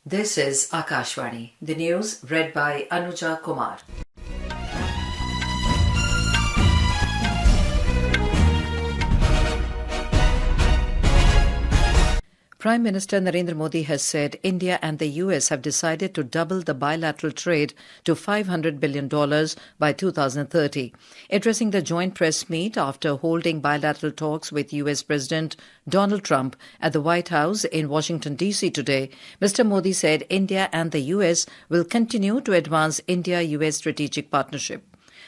This is Akashvani. The news read by Anuja Kumar. Prime Minister Narendra Modi has said India and the US have decided to double the bilateral trade to $500 billion by 2030. Addressing the joint press meet after holding bilateral talks with US President Donald Trump at the White House in Washington, D.C. today, Mr. Modi said India and the US will continue to advance India-US strategic partnership.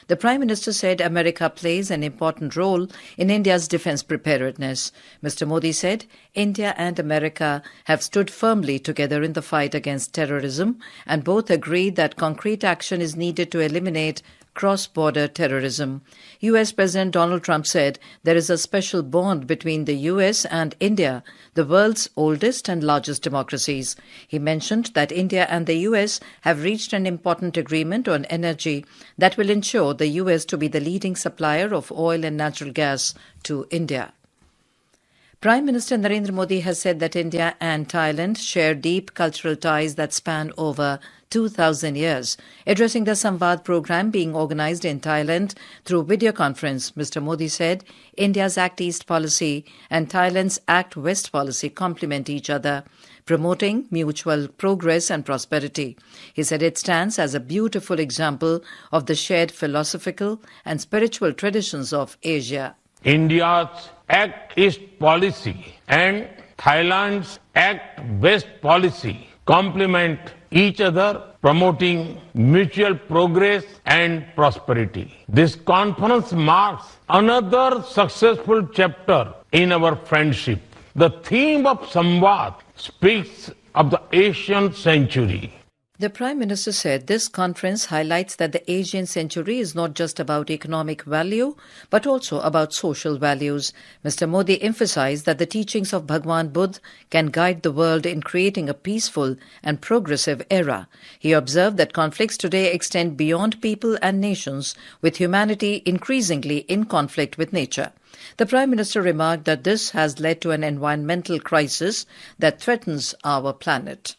The Prime Minister said America plays an important role in India's defence preparedness. Mr. Modi said India and America have stood firmly together in the fight against terrorism and both agreed that concrete action is needed to eliminate cross-border terrorism. US President Donald Trump said there is a special bond between the US and India, the world's oldest and largest democracies. He mentioned that India and the US have reached an important agreement on energy that will ensure the US to be the leading supplier of oil and natural gas to India. Prime Minister Narendra Modi has said that India and Thailand share deep cultural ties that span over 2,000 years. Addressing the SAMVAD program being organised in Thailand through video conference, Mr. Modi said India's Act East policy and Thailand's Act West policy complement each other, promoting mutual progress and prosperity. He said it stands as a beautiful example of the shared philosophical and spiritual traditions of Asia. India's Act East policy and Thailand's Act West policy complement each other, promoting mutual progress and prosperity. This conference marks another successful chapter in our friendship. The theme of SAMVAD speaks of the Asian century. The Prime Minister said this conference highlights that the Asian century is not just about economic value, but also about social values. Mr. Modi emphasized that the teachings of Bhagwan Buddha can guide the world in creating a peaceful and progressive era. He observed that conflicts today extend beyond people and nations, with humanity increasingly in conflict with nature. The Prime Minister remarked that this has led to an environmental crisis that threatens our planet.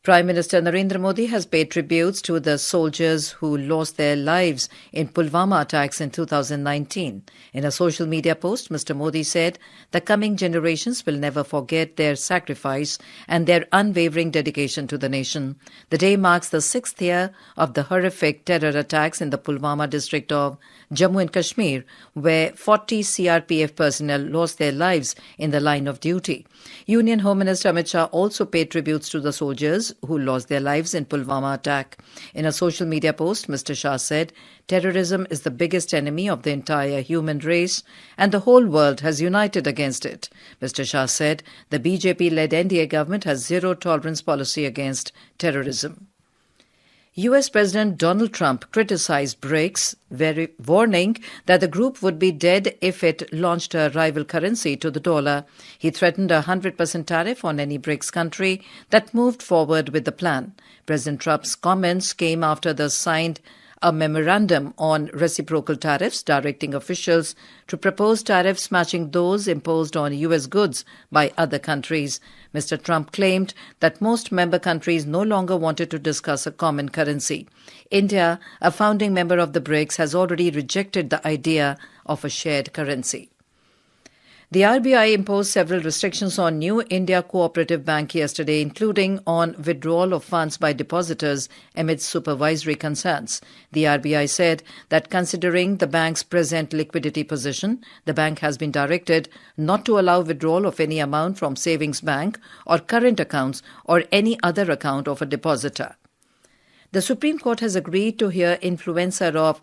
Prime Minister Narendra Modi has paid tributes to the soldiers who lost their lives in Pulwama attacks in 2019. In a social media post, Mr. Modi said the coming generations will never forget their sacrifice and their unwavering dedication to the nation. The day marks the 6th year of the horrific terror attacks in the Pulwama district of Jammu and Kashmir, where 40 CRPF personnel lost their lives in the line of duty. Union Home Minister Amit Shah also paid tributes to the soldiers who lost their lives in Pulwama attack. In a social media post, Mr. Shah said, terrorism is the biggest enemy of the entire human race and the whole world has united against it. Mr. Shah said the BJP-led NDA government has zero tolerance policy against terrorism. US President Donald Trump criticized BRICS, warning that the group would be dead if it launched a rival currency to the dollar. He threatened a 100% tariff on any BRICS country that moved forward with the plan. President Trump's comments came after the signed a memorandum on reciprocal tariffs directing officials to propose tariffs matching those imposed on U.S. goods by other countries. Mr. Trump claimed that most member countries no longer wanted to discuss a common currency. India, a founding member of the BRICS, has already rejected the idea of a shared currency. The RBI imposed several restrictions on new India Co-operative Bank yesterday, including on withdrawal of funds by depositors amid supervisory concerns. The RBI said that considering the bank's present liquidity position, the bank has been directed not to allow withdrawal of any amount from savings bank or current accounts or any other account of a depositor. The Supreme Court has agreed to hear influencer of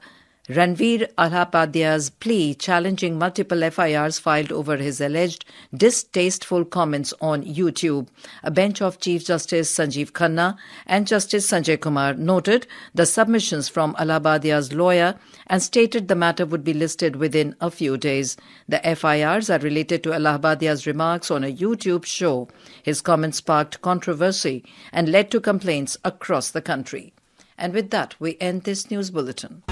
Ranveer Allahbadia's plea challenging multiple FIRs filed over his alleged distasteful comments on YouTube. A bench of Chief Justice Sanjeev Khanna and Justice Sanjay Kumar noted the submissions from Allahbadia's lawyer and stated the matter would be listed within a few days. The FIRs are related to Allahbadia's remarks on a YouTube show. His comments sparked controversy and led to complaints across the country. And with that, we end this news bulletin.